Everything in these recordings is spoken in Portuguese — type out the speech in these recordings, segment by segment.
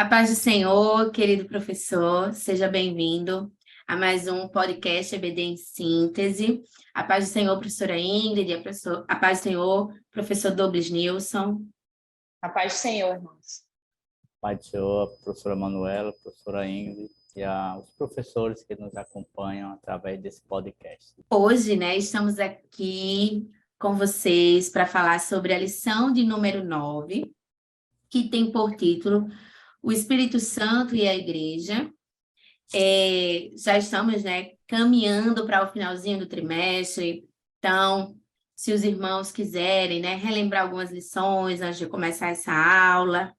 A paz do Senhor, querido professor, seja bem-vindo a mais um podcast EBD em Síntese. A paz do Senhor, professora Ingrid, a paz do Senhor, professor Douglas Nilson. A paz do Senhor, irmãos. Pai do Senhor, professora Manuela, professora Ingrid e os professores que nos acompanham através desse podcast. Hoje, estamos aqui com vocês para falar sobre a lição de número 9, que tem por título O Espírito Santo e a Igreja. Já estamos, caminhando para o finalzinho do trimestre, então, se os irmãos quiserem, relembrar algumas lições antes de começar essa aula,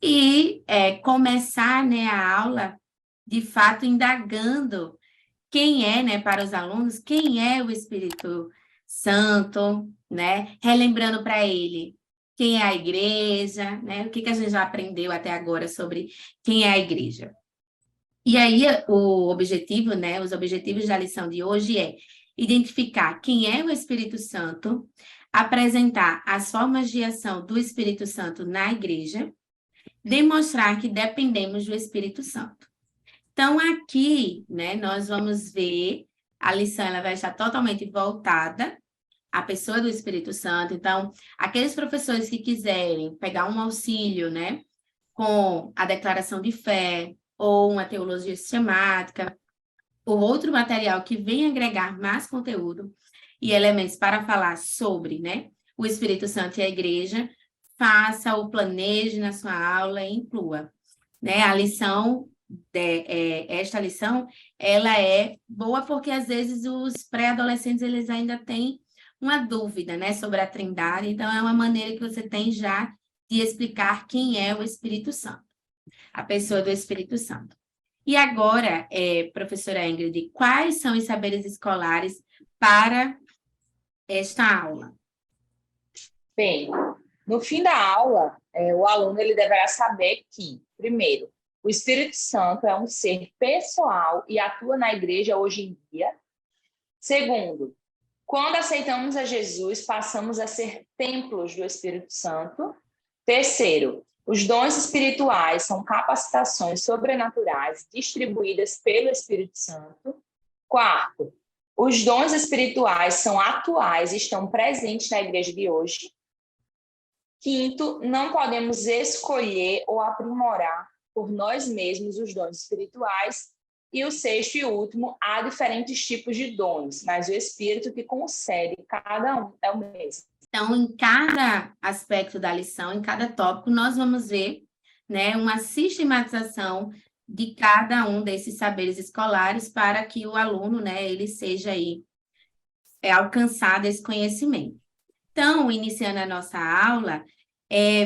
e começar, a aula, de fato, indagando quem é, para os alunos, quem é o Espírito Santo, relembrando para ele quem é a igreja, o que a gente já aprendeu até agora sobre quem é a igreja. E aí, o objetivo, os objetivos da lição de hoje é identificar quem é o Espírito Santo, apresentar as formas de ação do Espírito Santo na igreja, demonstrar que dependemos do Espírito Santo. Então, aqui, nós vamos ver, a lição ela vai estar totalmente voltada à pessoa do Espírito Santo. Então, aqueles professores que quiserem pegar um auxílio, com a declaração de fé, ou uma teologia sistemática, ou outro material que venha agregar mais conteúdo e elementos para falar sobre, o Espírito Santo e a igreja, faça o planeje na sua aula e inclua. A lição, esta lição, ela é boa porque, às vezes, os pré-adolescentes, eles ainda têm uma dúvida, sobre a Trindade, então é uma maneira que você tem já de explicar quem é o Espírito Santo, a pessoa do Espírito Santo. E agora, professora Ingrid, quais são os saberes escolares para esta aula? Bem, no fim da aula, o aluno ele deverá saber que, primeiro, o Espírito Santo é um ser pessoal e atua na igreja hoje em dia. Segundo, quando aceitamos a Jesus, passamos a ser templos do Espírito Santo. Terceiro, os dons espirituais são capacitações sobrenaturais distribuídas pelo Espírito Santo. Quarto, os dons espirituais são atuais e estão presentes na igreja de hoje. Quinto, não podemos escolher ou aprimorar por nós mesmos os dons espirituais. E o sexto e último, há diferentes tipos de dons, mas o Espírito que concede cada um é o mesmo. Então, em cada aspecto da lição, em cada tópico, nós vamos ver, uma sistematização de cada um desses saberes escolares para que o aluno, ele seja aí alcançado esse conhecimento. Então, iniciando a nossa aula,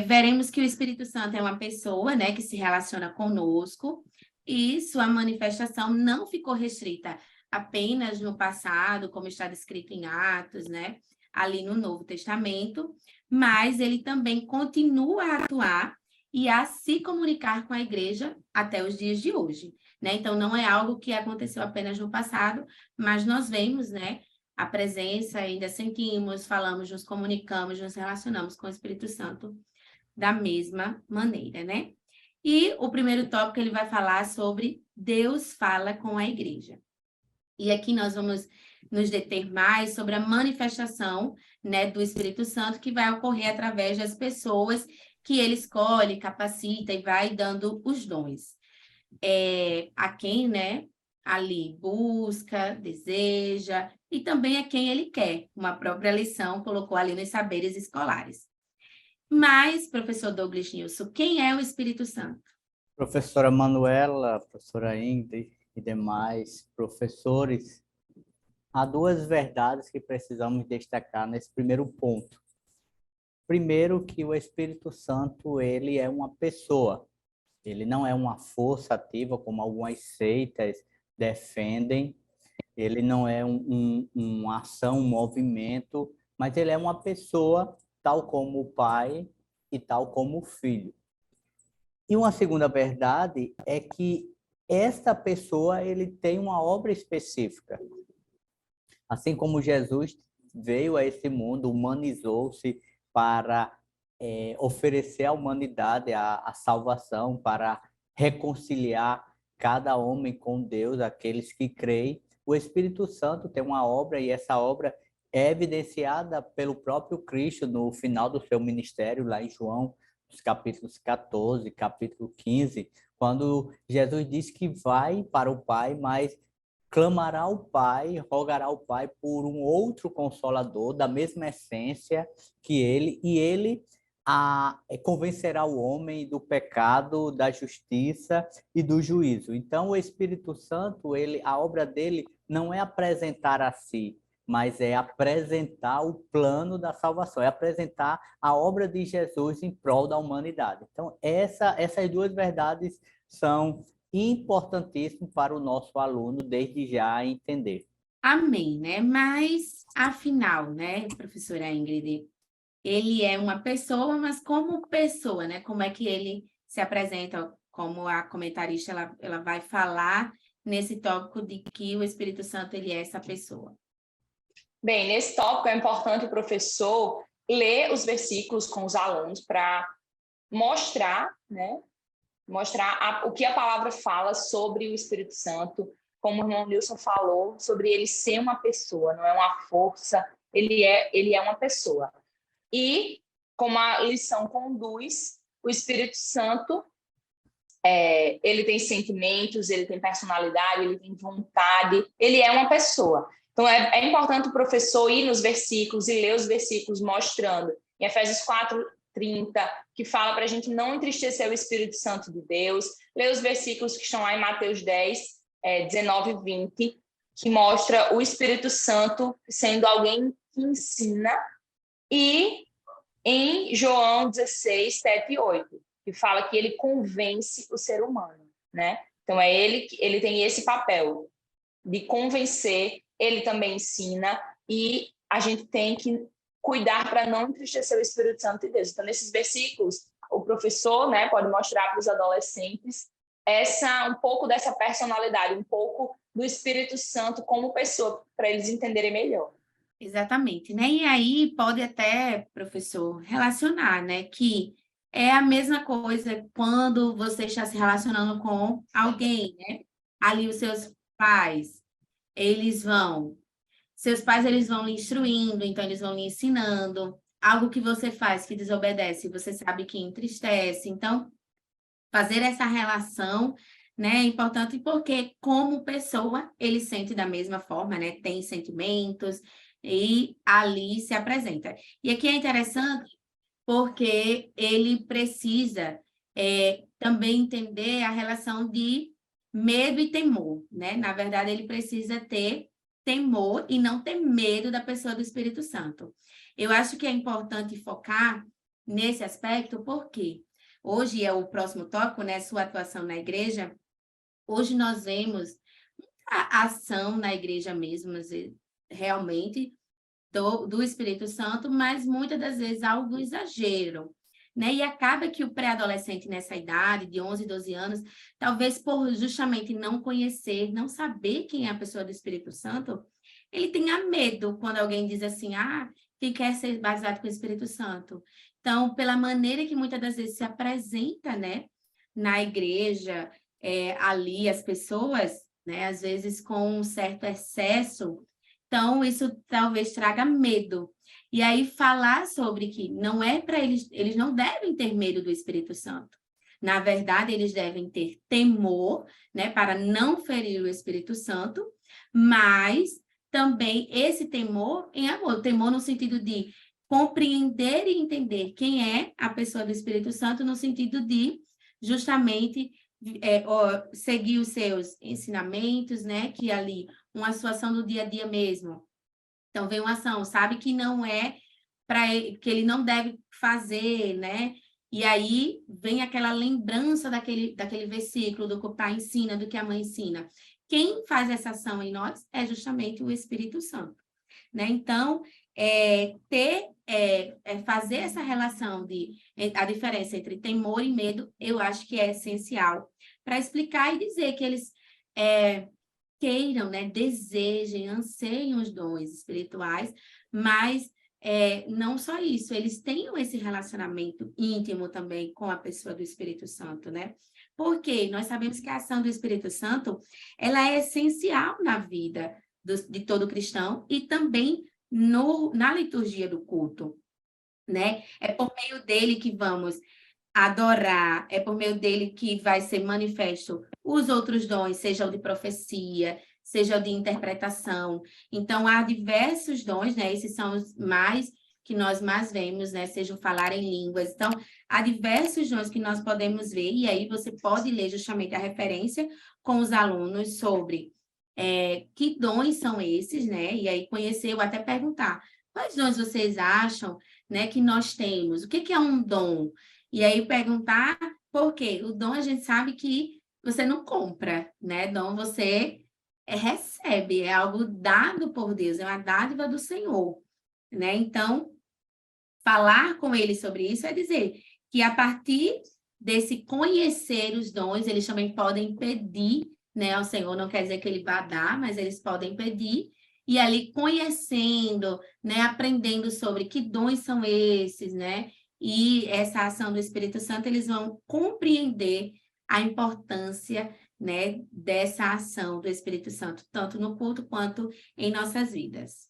veremos que o Espírito Santo é uma pessoa, que se relaciona conosco e sua manifestação não ficou restrita apenas no passado, como está descrito em Atos, ali no Novo Testamento, mas ele também continua a atuar e a se comunicar com a igreja até os dias de hoje, Então, não é algo que aconteceu apenas no passado, mas nós vemos, a presença, ainda sentimos, falamos, nos comunicamos, nos relacionamos com o Espírito Santo da mesma maneira, E o primeiro tópico, ele vai falar sobre Deus fala com a igreja. E aqui nós vamos nos deter mais sobre a manifestação, do Espírito Santo, que vai ocorrer através das pessoas que ele escolhe, capacita e vai dando os dons. A quem, ali busca, deseja, e também a quem ele quer. Uma própria lição colocou ali nos saberes escolares. Mas, professor Douglas Nilson, quem é o Espírito Santo? Professora Manuela, professora Ingrid e demais professores, há duas verdades que precisamos destacar nesse primeiro ponto. Primeiro, que o Espírito Santo, ele é uma pessoa. Ele não é uma força ativa, como algumas seitas defendem. Ele não é uma ação, um movimento, mas ele é uma pessoa, tal como o Pai e tal como o Filho. E uma segunda verdade é que esta pessoa, ele tem uma obra específica. Assim como Jesus veio a esse mundo, humanizou-se para oferecer à humanidade a salvação, para reconciliar cada homem com Deus, aqueles que creem. O Espírito Santo tem uma obra, e essa obra é evidenciada pelo próprio Cristo no final do seu ministério, lá em João, nos capítulos 14, capítulo 15, quando Jesus diz que vai para o Pai, mas clamará ao Pai, rogará ao Pai por um outro Consolador da mesma essência que ele, e ele convencerá o homem do pecado, da justiça e do juízo. Então, o Espírito Santo, a obra dele não é apresentar a si, mas é apresentar o plano da salvação, é apresentar a obra de Jesus em prol da humanidade. Então, essas duas verdades são importantíssimas para o nosso aluno, desde já, entender. Amém, né? Mas, afinal, né, professora Ingrid, ele é uma pessoa, mas como pessoa, né? Como é que ele se apresenta, como a comentarista ela vai falar nesse tópico de que o Espírito Santo ele é essa pessoa? Bem, nesse tópico é importante o professor ler os versículos com os alunos para mostrar, né? Mostrar o que a palavra fala sobre o Espírito Santo, como o irmão Nilson falou, sobre ele ser uma pessoa, não é uma força, ele é uma pessoa. E, como a lição conduz, o Espírito Santo, ele tem sentimentos, ele tem personalidade, ele tem vontade, ele é uma pessoa. Então, é importante o professor ir nos versículos e ler os versículos mostrando, em Efésios 4:30, que fala para a gente não entristecer o Espírito Santo de Deus, ler os versículos que estão lá em Mateus 10, 19 e 20, que mostra o Espírito Santo sendo alguém que ensina, e em João 16, 7 e 8, que fala que ele convence o ser humano, né? Então, ele tem esse papel de convencer, ele também ensina, e a gente tem que cuidar para não entristecer o Espírito Santo de Deus. Então, nesses versículos, o professor, né, pode mostrar para os adolescentes um pouco dessa personalidade, um pouco do Espírito Santo como pessoa, para eles entenderem melhor. Exatamente, né? E aí pode até, professor, relacionar, né? Que é a mesma coisa quando você está se relacionando com alguém, né? Ali os seus pais, seus pais eles vão lhe instruindo, então eles vão lhe ensinando. Algo que você faz que desobedece, você sabe que entristece. Então, fazer essa relação, né, é importante porque como pessoa ele sente da mesma forma, né? Tem sentimentos e ali se apresenta. E aqui é interessante porque ele precisa também entender a relação de medo e temor, né? Na verdade, ele precisa ter temor e não ter medo da pessoa do Espírito Santo. Eu acho que é importante focar nesse aspecto, porque hoje é o próximo tópico, né? Sua atuação na igreja. Hoje nós vemos a ação na igreja mesmo, realmente, do Espírito Santo, mas muitas das vezes algo exagero, né? E acaba que o pré-adolescente nessa idade, de 11, 12 anos, talvez por justamente não conhecer, não saber quem é a pessoa do Espírito Santo, ele tenha medo quando alguém diz assim, quem quer ser batizado com o Espírito Santo? Então, pela maneira que muitas das vezes se apresenta, né, na igreja, ali as pessoas, né, às vezes com um certo excesso. Então, isso talvez traga medo. E aí, falar sobre que não é para eles não devem ter medo do Espírito Santo. Na verdade, eles devem ter temor, né, para não ferir o Espírito Santo, mas também esse temor em amor. Temor no sentido de compreender e entender quem é a pessoa do Espírito Santo, no sentido de justamente seguir os seus ensinamentos, né, que ali uma situação do dia a dia mesmo. Então, vem uma ação, sabe que não é para ele, que ele não deve fazer, né? E aí vem aquela lembrança daquele versículo do que o pai ensina, do que a mãe ensina. Quem faz essa ação em nós é justamente o Espírito Santo, né? Então, fazer essa relação a diferença entre temor e medo, eu acho que é essencial para explicar e dizer que eles queiram, né, desejem, anseiem os dons espirituais, mas não só isso, eles tenham esse relacionamento íntimo também com a pessoa do Espírito Santo, né? Porque nós sabemos que a ação do Espírito Santo, ela é essencial na vida de todo cristão e também na liturgia do culto, né? É por meio dele que vamos adorar, é por meio dele que vai ser manifesto os outros dons, seja o de profecia, seja o de interpretação. Então, há diversos dons, né? Esses são os mais que nós mais vemos, né? Seja o falar em línguas. Então, há diversos dons que nós podemos ver, e aí você pode ler justamente a referência com os alunos sobre que dons são esses, né? E aí conhecer ou até perguntar, quais dons vocês acham, né, que nós temos? O que que é um dom? E aí perguntar por quê? O dom a gente sabe que você não compra, né? Dom você recebe, é algo dado por Deus, é uma dádiva do Senhor, né? Então, falar com ele sobre isso é dizer que a partir desse conhecer os dons, eles também podem pedir, né, ao Senhor, não quer dizer que ele vá dar, mas eles podem pedir, e ali conhecendo, né, aprendendo sobre que dons são esses, né, e essa ação do Espírito Santo, eles vão compreender a importância, né, dessa ação do Espírito Santo, tanto no culto quanto em nossas vidas.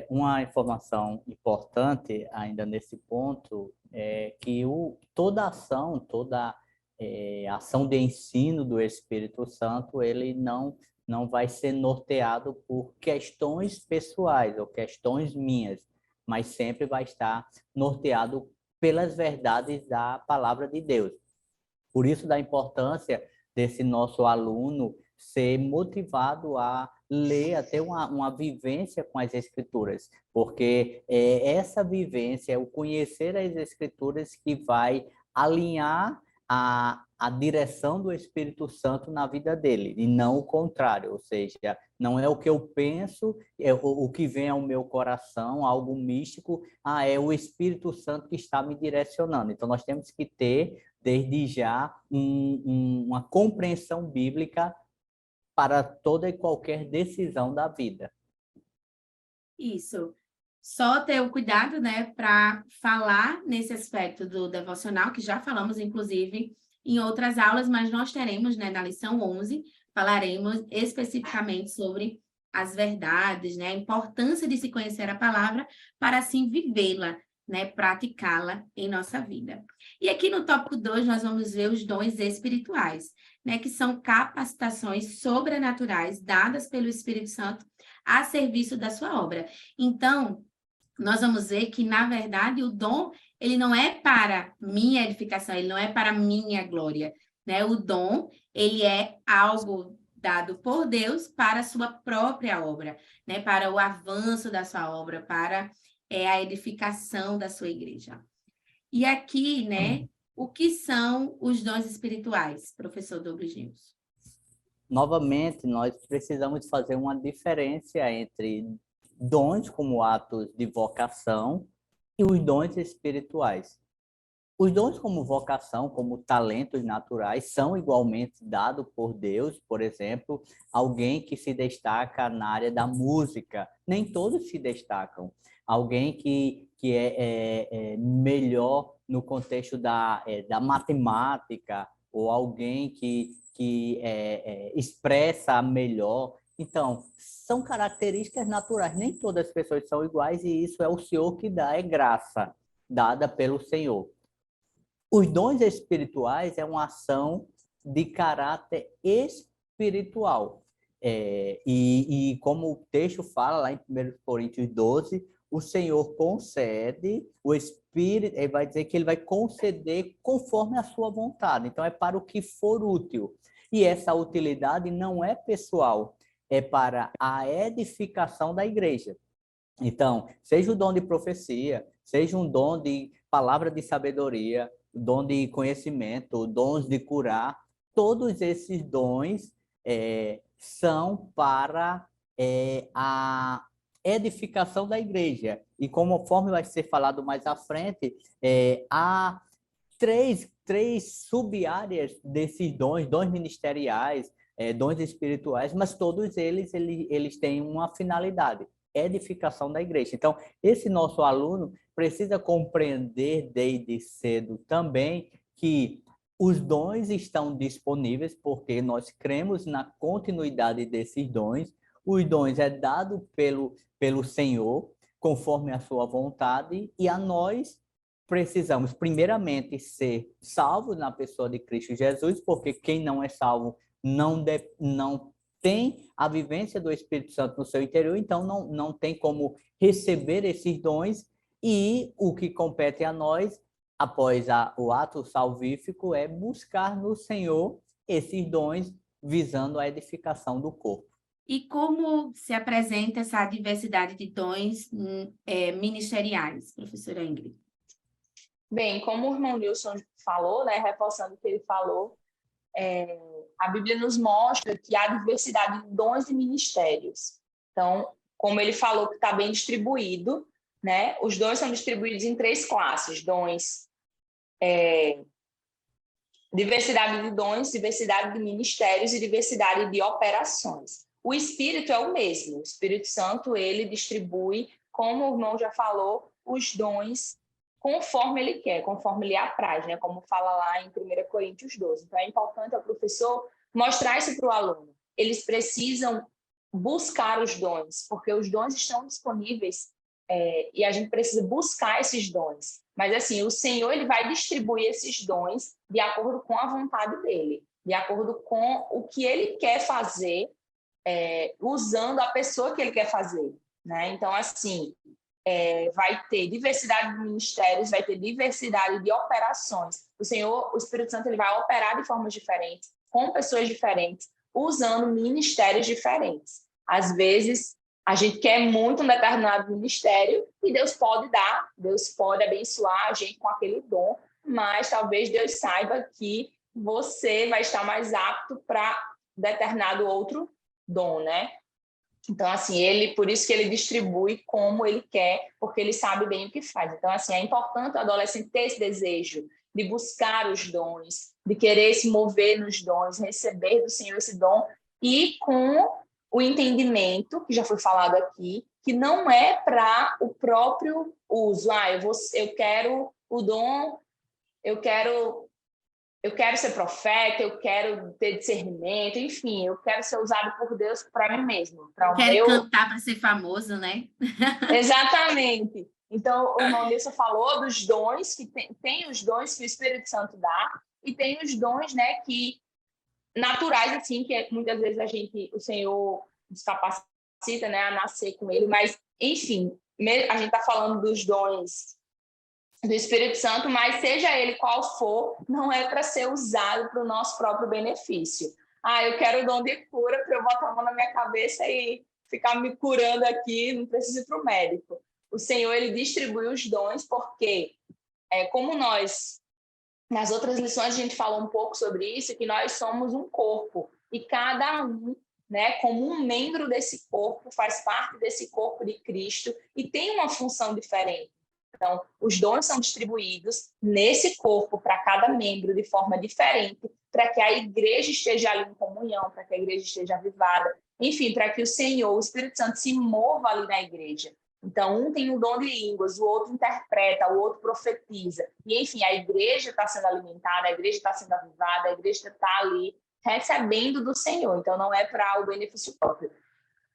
Uma informação importante ainda nesse ponto é que toda ação, toda ação de ensino do Espírito Santo, ele não vai ser norteado por questões pessoais ou questões minhas, mas sempre vai estar norteado pelas verdades da palavra de Deus. Por isso da importância desse nosso aluno ser motivado a ler, a ter uma vivência com as Escrituras, porque essa vivência, o conhecer as Escrituras que vai alinhar a direção do Espírito Santo na vida dele, e não o contrário, ou seja, não é o que eu penso, é o que vem ao meu coração, algo místico, é o Espírito Santo que está me direcionando. Então, nós temos que ter, desde já, uma compreensão bíblica para toda e qualquer decisão da vida. Isso. Só ter o cuidado, né, para falar nesse aspecto do devocional, que já falamos, inclusive, em outras aulas, mas nós teremos, né, na lição 11, falaremos especificamente sobre as verdades, né, a importância de se conhecer a palavra para assim vivê-la, né, praticá-la em nossa vida. E aqui no tópico 2, nós vamos ver os dons espirituais, né, que são capacitações sobrenaturais dadas pelo Espírito Santo a serviço da sua obra. Então, nós vamos ver que, na verdade, o dom, ele não é para minha edificação, ele não é para minha glória, né? O dom, ele é algo dado por Deus para a sua própria obra, né? Para o avanço da sua obra, para a edificação da sua igreja. E aqui, né, o que são os dons espirituais, professor Douglas News? Novamente, nós precisamos fazer uma diferença entre dons como atos de vocação e os dons espirituais. Os dons como vocação, como talentos naturais, são igualmente dados por Deus. Por exemplo, alguém que se destaca na área da música, nem todos se destacam. Alguém que é melhor no contexto da matemática, ou alguém que expressa melhor. Então, são características naturais. Nem todas as pessoas são iguais e isso é o Senhor que dá, é graça dada pelo Senhor. Os dons espirituais é uma ação de caráter espiritual. E como o texto fala lá em 1 Coríntios 12, o Senhor concede, o Espírito, ele vai dizer que ele vai conceder conforme a sua vontade. Então, é para o que for útil. E essa utilidade não é pessoal, é para a edificação da igreja. Então, seja o dom de profecia, seja um dom de palavra de sabedoria, dom de conhecimento, dons de curar, todos esses dons são para a edificação da igreja. E conforme vai ser falado mais à frente, há três sub-áreas desses dons ministeriais, dons espirituais, mas todos eles têm uma finalidade: edificação da igreja. Então, esse nosso aluno precisa compreender desde cedo também que Os dons estão disponíveis porque nós cremos na continuidade desses dons. Os dons é dado pelo Senhor, conforme a sua vontade, e a nós precisamos, primeiramente, ser salvos na pessoa de Cristo Jesus, porque quem não é salvo não tem a vivência do Espírito Santo no seu interior, então não tem como receber esses dons, e o que compete a nós, após o ato salvífico, é buscar no Senhor esses dons, visando a edificação do corpo. E como se apresenta essa diversidade de dons ministeriais, professora Ingrid? Bem, como o irmão Nilson falou, né, reforçando o que ele falou, a Bíblia nos mostra que há diversidade de dons e ministérios. Então, como ele falou que está bem distribuído, né, os dons são distribuídos em 3 classes: dons, diversidade de dons, diversidade de ministérios e diversidade de operações. O Espírito é o mesmo. O Espírito Santo, ele distribui, como o irmão já falou, os dons conforme ele quer, conforme lhe apraz, né? Como fala lá em 1 Coríntios 12. Então, é importante ao professor mostrar isso para o aluno. Eles precisam buscar os dons, porque os dons estão disponíveis e a gente precisa buscar esses dons. Mas, assim, o Senhor, ele vai distribuir esses dons de acordo com a vontade dele, de acordo com o que ele quer fazer, usando a pessoa que ele quer fazer, né? Então, assim, vai ter diversidade de ministérios, vai ter diversidade de operações. O Senhor, o Espírito Santo, ele vai operar de formas diferentes, com pessoas diferentes, usando ministérios diferentes. Às vezes, a gente quer muito um determinado ministério e Deus pode dar, Deus pode abençoar a gente com aquele dom, mas talvez Deus saiba que você vai estar mais apto para determinado outro dom, né? Então, assim, por isso que ele distribui como ele quer, porque ele sabe bem o que faz. Então, assim, é importante o adolescente ter esse desejo de buscar os dons, de querer se mover nos dons, receber do Senhor esse dom, e com o entendimento, que já foi falado aqui, que não é para o próprio uso. Eu quero o dom, eu quero ser profeta, eu quero ter discernimento, enfim, eu quero ser usado por Deus para mim mesmo. Quero cantar para ser famoso, né? Exatamente. Então, o irmão Nilson falou dos dons, que tem os dons que o Espírito Santo dá, e tem os dons, né, que naturais, assim, que muitas vezes o Senhor nos capacita, né, a nascer com ele, mas, enfim, a gente está falando dos dons do Espírito Santo, mas seja ele qual for, não é para ser usado para o nosso próprio benefício. Eu quero o dom de cura para eu botar a mão na minha cabeça e ficar me curando aqui, não preciso ir para o médico. O Senhor, ele distribui os dons porque, como nós, nas outras lições a gente falou um pouco sobre isso, que nós somos um corpo e cada um, né, como um membro desse corpo, faz parte desse corpo de Cristo e tem uma função diferente. Então, os dons são distribuídos nesse corpo para cada membro de forma diferente, para que a igreja esteja ali em comunhão, para que a igreja esteja avivada, enfim, para que o Senhor, o Espírito Santo, se mova ali na igreja. Então, um tem o dom de línguas, o outro interpreta, o outro profetiza. E, enfim, a igreja está sendo alimentada, a igreja está sendo avivada, a igreja está ali recebendo do Senhor. Então, não é para o benefício próprio.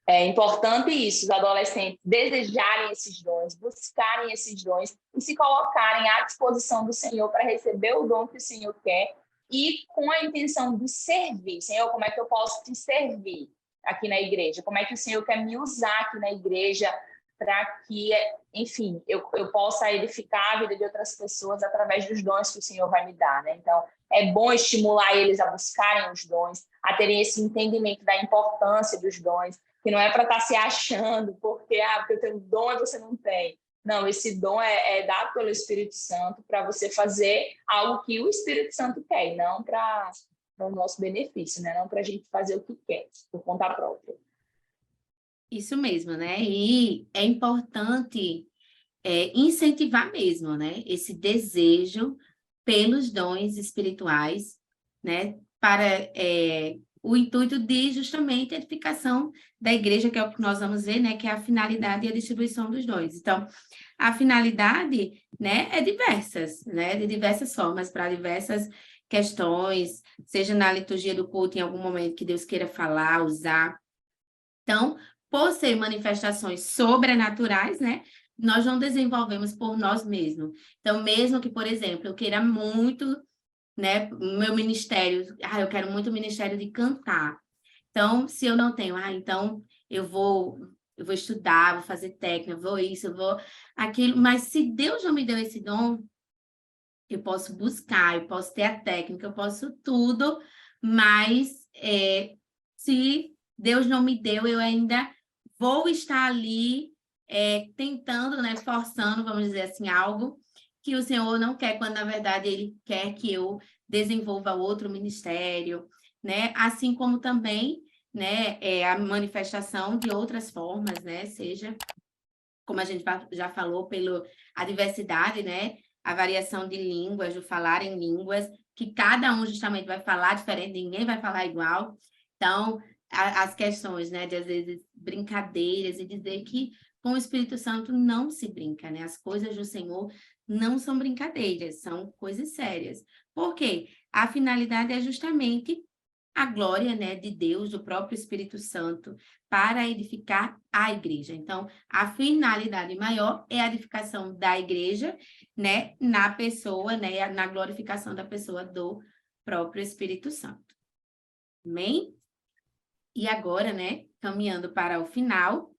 É importante isso, os adolescentes desejarem esses dons, buscarem esses dons e se colocarem à disposição do Senhor para receber o dom que o Senhor quer e com a intenção de servir. Senhor, como é que eu posso te servir aqui na igreja? Como é que o Senhor quer me usar aqui na igreja para que, enfim, eu possa edificar a vida de outras pessoas através dos dons que o Senhor vai me dar, né? Então, é bom estimular eles a buscarem os dons, a terem esse entendimento da importância dos dons, que não é para estar se achando, porque eu tenho dom e você não tem. Não, esse dom é dado pelo Espírito Santo para você fazer algo que o Espírito Santo quer, não para o nosso benefício, né? Não para a gente fazer o que quer, por conta própria. Isso mesmo, né? E é importante incentivar mesmo, né? Esse desejo pelos dons espirituais, né? Para o intuito de justamente a edificação da igreja, que é o que nós vamos ver, né? Que é a finalidade e a distribuição dos dons. Então, a finalidade, né? É diversas, né? De diversas formas, para diversas questões, seja na liturgia do culto, em algum momento que Deus queira falar, usar. Então, por ser manifestações sobrenaturais, né, nós não desenvolvemos por nós mesmos. Então, mesmo que, por exemplo, eu queira muito, né, meu ministério, eu quero muito o ministério de cantar. Então, se eu não tenho, então eu vou estudar, vou fazer técnica, vou isso, eu vou aquilo, mas se Deus não me deu esse dom, eu posso buscar, eu posso ter a técnica, eu posso tudo, mas se Deus não me deu, eu ainda vou estar ali tentando, né, forçando, vamos dizer assim, algo que o Senhor não quer, quando na verdade Ele quer que eu desenvolva outro ministério, né? Assim como também, né, a manifestação de outras formas, né? Seja, como a gente já falou, a diversidade, né? A variação de línguas, do falar em línguas, que cada um justamente vai falar diferente, ninguém vai falar igual. Então, as questões, né, de às vezes brincadeiras e dizer que com o Espírito Santo não se brinca, né? As coisas do Senhor não são brincadeiras, são coisas sérias. Por quê? A finalidade é justamente a glória, né, de Deus, do próprio Espírito Santo, para edificar a igreja. Então, a finalidade maior é a edificação da igreja, né, na pessoa, né, na glorificação da pessoa do próprio Espírito Santo. Amém? E agora, né, caminhando para o final,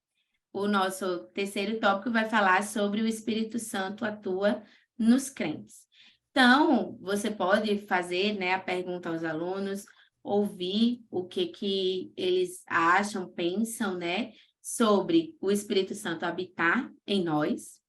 o nosso terceiro tópico vai falar sobre o Espírito Santo atua nos crentes. Então, você pode fazer, né, a pergunta aos alunos, ouvir o que eles acham, pensam, né, sobre o Espírito Santo habitar em nós,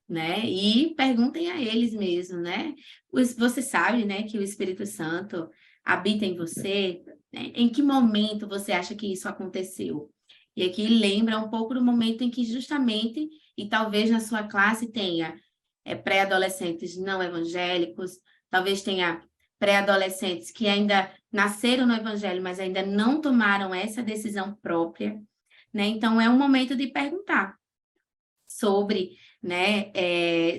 né, e perguntem a eles mesmo, né, você sabe, né, que o Espírito Santo habita em você, né? Em que momento você acha que isso aconteceu? E aqui lembra um pouco do momento em que justamente, e talvez na sua classe tenha pré-adolescentes não evangélicos, talvez tenha pré-adolescentes que ainda nasceram no evangelho, mas ainda não tomaram essa decisão própria, né? Então, é um momento de perguntar sobre, né,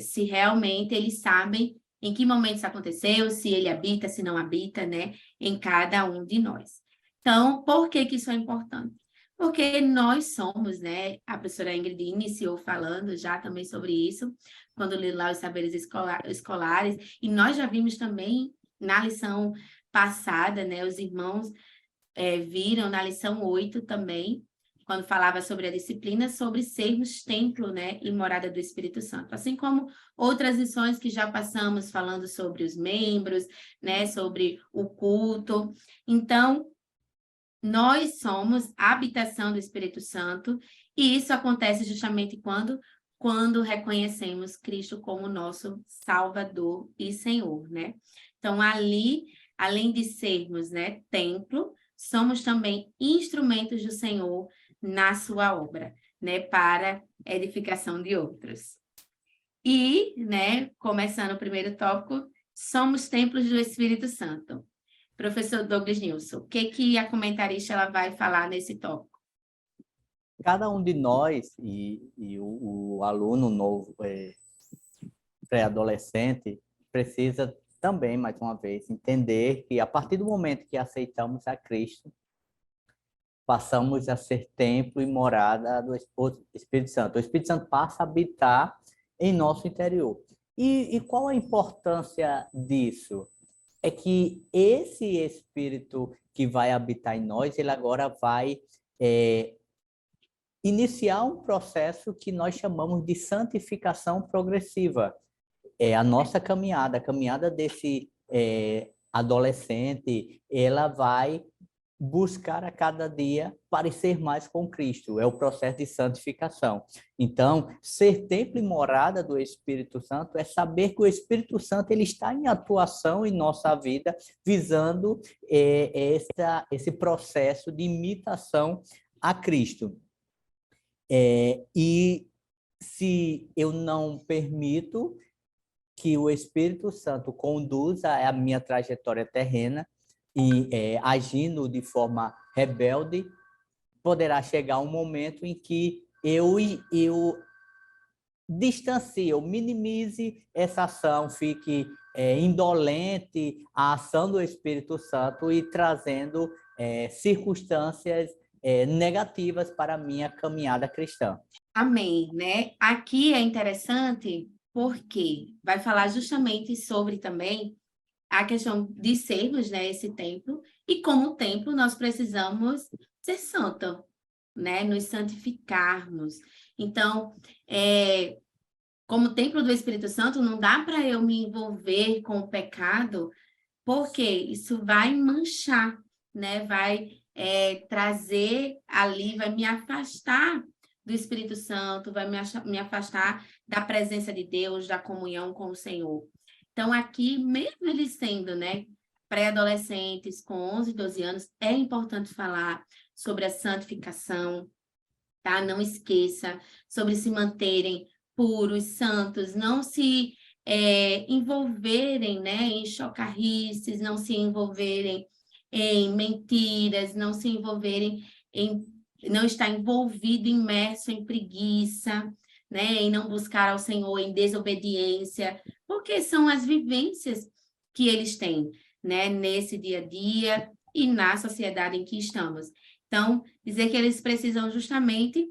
se realmente eles sabem em que momento isso aconteceu, se ele habita, se não habita, né, em cada um de nós. Então, por que que isso é importante? Porque nós somos, né, a professora Ingrid iniciou falando já também sobre isso, quando leu lá os saberes escolares, e nós já vimos também na lição passada, né, os irmãos viram na lição 8 também, quando falava sobre a disciplina, sobre sermos templo, né, e morada do Espírito Santo. Assim como outras lições que já passamos falando sobre os membros, né, sobre o culto. Então, nós somos a habitação do Espírito Santo, e isso acontece justamente quando reconhecemos Cristo como nosso Salvador e Senhor, né? Então, ali, além de sermos, né, templo, somos também instrumentos do Senhor na sua obra, né, para edificação de outros. E, né, começando o primeiro tópico, somos templos do Espírito Santo. Professor Douglas Nilson, o que a comentarista ela vai falar nesse tópico? Cada um de nós, e o aluno novo, pré-adolescente, precisa também, mais uma vez, entender que a partir do momento que aceitamos a Cristo, passamos a ser templo e morada do Espírito Santo. O Espírito Santo passa a habitar em nosso interior. E qual a importância disso? É que esse Espírito que vai habitar em nós, ele agora vai iniciar um processo que nós chamamos de santificação progressiva. É a nossa caminhada, a caminhada desse adolescente, ela vai buscar a cada dia parecer mais com Cristo, é o processo de santificação. Então, ser templo e morada do Espírito Santo é saber que o Espírito Santo ele está em atuação em nossa vida, visando esse processo de imitação a Cristo. E se eu não permito que o Espírito Santo conduza a minha trajetória terrena, e agindo de forma rebelde, poderá chegar um momento em que eu distancie, eu minimize essa ação, fique indolente à ação do Espírito Santo e trazendo circunstâncias negativas para a minha caminhada cristã. Amém, né? Aqui é interessante porque vai falar justamente sobre também a questão de sermos, né, esse templo, e como templo nós precisamos ser santo, né, nos santificarmos. Então, como templo do Espírito Santo, não dá para eu me envolver com o pecado, porque isso vai manchar, né, vai trazer ali, vai me afastar do Espírito Santo, vai me afastar da presença de Deus, da comunhão com o Senhor. Então, aqui, mesmo eles sendo, né, pré-adolescentes com 11, 12 anos, é importante falar sobre a santificação, tá? Não esqueça, sobre se manterem puros, santos, não se envolverem, né, em chocarrices, não se envolverem em mentiras, não se envolverem em não estar envolvido, imerso em preguiça, né, em não buscar ao Senhor, em desobediência, porque são as vivências que eles têm, né, nesse dia a dia e na sociedade em que estamos. Então, dizer que eles precisam justamente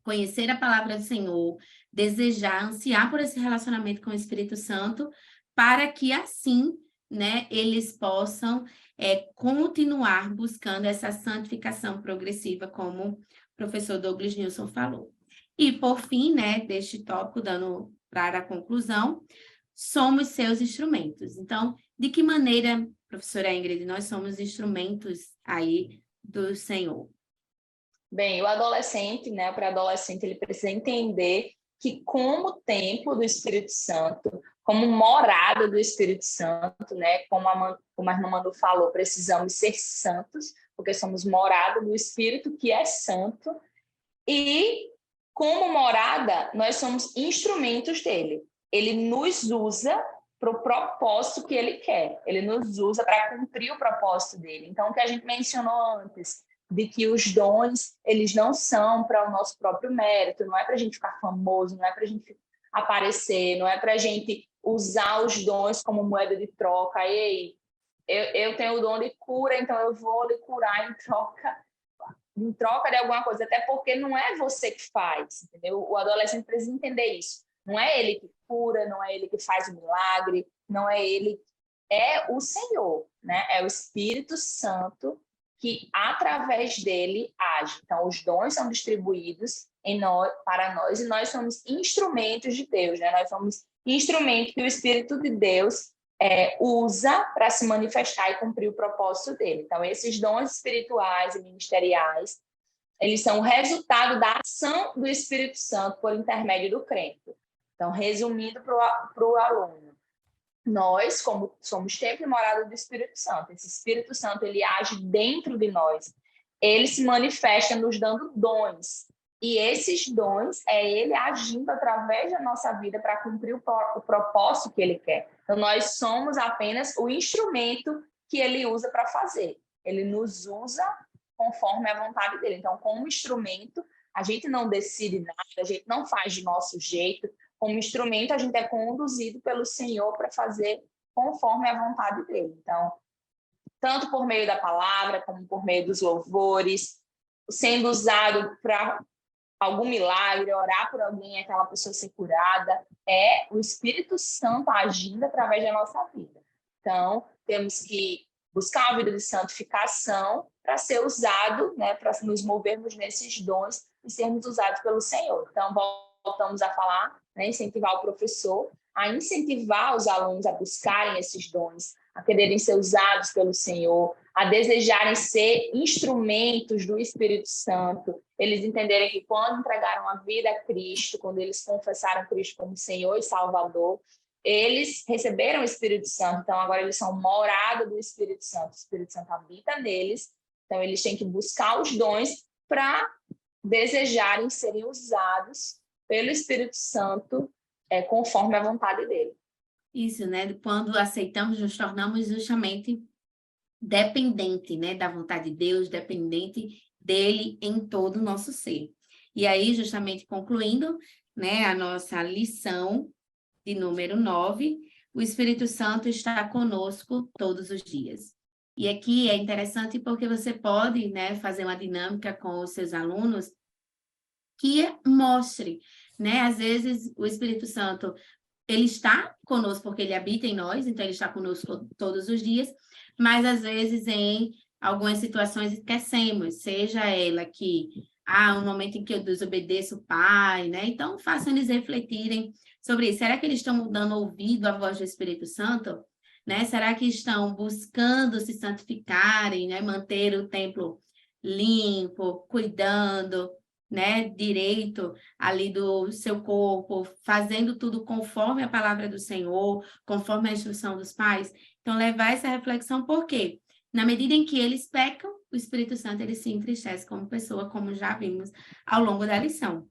conhecer a palavra do Senhor, desejar, ansiar por esse relacionamento com o Espírito Santo, para que assim, né, eles possam continuar buscando essa santificação progressiva, como o professor Douglas Nilson falou. E, por fim, né, deste tópico, dando para a conclusão, somos seus instrumentos. Então, de que maneira, professora Ingrid, nós somos instrumentos aí do Senhor? Bem, o adolescente, né, o pré-adolescente, ele precisa entender que como templo do Espírito Santo, como morada do Espírito Santo, né, como a irmã Manu falou, precisamos ser santos, porque somos morada do Espírito que é santo, e como morada, nós somos instrumentos dele. Ele nos usa para o propósito que ele quer. Ele nos usa para cumprir o propósito dele. Então, o que a gente mencionou antes, de que os dons, eles não são para o nosso próprio mérito, não é para a gente ficar famoso, não é para a gente aparecer, não é para a gente usar os dons como moeda de troca. Ei, eu tenho o dom de cura, então eu vou lhe curar em troca de alguma coisa, até porque não é você que faz, entendeu? O adolescente precisa entender isso. Não é ele que cura, não é ele que faz o milagre, não é ele, é o Senhor, né? É o Espírito Santo que, através dele, age. Então, os dons são distribuídos para nós e nós somos instrumentos de Deus, né? Nós somos instrumentos que o Espírito de Deus usa para se manifestar e cumprir o propósito dele. Então, esses dons espirituais e ministeriais, eles são o resultado da ação do Espírito Santo por intermédio do crente. Então, resumindo para o aluno, nós, como somos templo e morada do Espírito Santo, esse Espírito Santo, ele age dentro de nós, ele se manifesta nos dando dons, e esses dons é ele agindo através da nossa vida para cumprir o propósito que ele quer. Então, nós somos apenas o instrumento que ele usa para fazer. Ele nos usa conforme a vontade dele. Então, como instrumento, a gente não decide nada, a gente não faz do nosso jeito. Como instrumento, a gente é conduzido pelo Senhor para fazer conforme a vontade dele. Então, tanto por meio da palavra, como por meio dos louvores, sendo usado para algum milagre, orar por alguém, aquela pessoa ser curada, é o Espírito Santo agindo através da nossa vida. Então, temos que buscar uma vida de santificação para ser usado, né, para nos movermos nesses dons e sermos usados pelo Senhor. Então, voltamos a falar, né, incentivar o professor a incentivar os alunos a buscarem esses dons, a quererem ser usados pelo Senhor, a desejarem ser instrumentos do Espírito Santo, eles entenderem que quando entregaram a vida a Cristo, quando eles confessaram Cristo como Senhor e Salvador, eles receberam o Espírito Santo, então agora eles são morada do Espírito Santo, o Espírito Santo habita neles, então eles têm que buscar os dons para desejarem serem usados pelo Espírito Santo conforme a vontade dele. Isso, né? Quando aceitamos, nos tornamos justamente dependente, né, da vontade de Deus, dependente dele em todo o nosso ser. E aí, justamente concluindo, né, a nossa lição de número 9, o Espírito Santo está conosco todos os dias. E aqui é interessante porque você pode, né, fazer uma dinâmica com os seus alunos que mostre, né? Às vezes o Espírito Santo, ele está conosco porque ele habita em nós, então ele está conosco todos os dias, mas às vezes em algumas situações esquecemos, seja ela que, um momento em que eu desobedeço o pai, né? Então façam eles refletirem sobre isso. Será que eles estão dando ouvido à voz do Espírito Santo? Né? Será que estão buscando se santificarem, né? Manter o templo limpo, cuidando, né, direito ali do seu corpo, fazendo tudo conforme a palavra do Senhor, conforme a instrução dos pais? Então, levar essa reflexão, por quê? Na medida em que eles pecam, o Espírito Santo ele se entristece como pessoa, como já vimos ao longo da lição.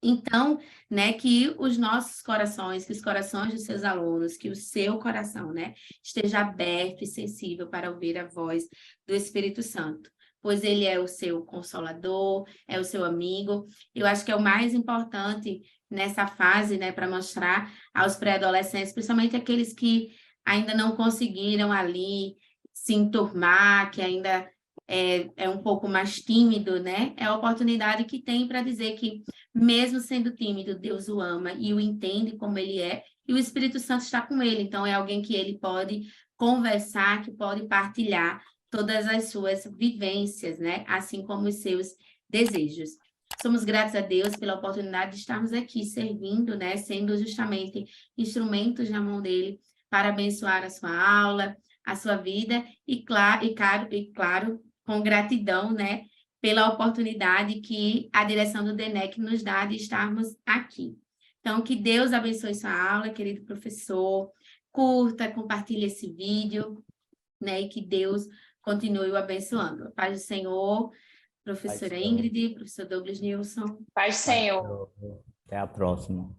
Então, né, que os nossos corações, que os corações dos seus alunos, que o seu coração, né, esteja aberto e sensível para ouvir a voz do Espírito Santo, pois ele é o seu consolador, é o seu amigo. Eu acho que é o mais importante nessa fase, né, para mostrar aos pré-adolescentes, principalmente aqueles que ainda não conseguiram ali se enturmar, que ainda é um pouco mais tímido, né? É a oportunidade que tem para dizer que, mesmo sendo tímido, Deus o ama e o entende como ele é, e o Espírito Santo está com ele. Então, é alguém que ele pode conversar, que pode partilhar todas as suas vivências, né? Assim como os seus desejos. Somos gratos a Deus pela oportunidade de estarmos aqui servindo, né? Sendo justamente instrumentos na mão dele para abençoar a sua aula, a sua vida e claro, com gratidão, né? Pela oportunidade que a direção do DENEC nos dá de estarmos aqui. Então, que Deus abençoe sua aula, querido professor. Curta, compartilhe esse vídeo, né? E que Deus continue o abençoando. A paz do Senhor, professora Ingrid, professor Douglas Nilson. Paz do Senhor. Até a próxima.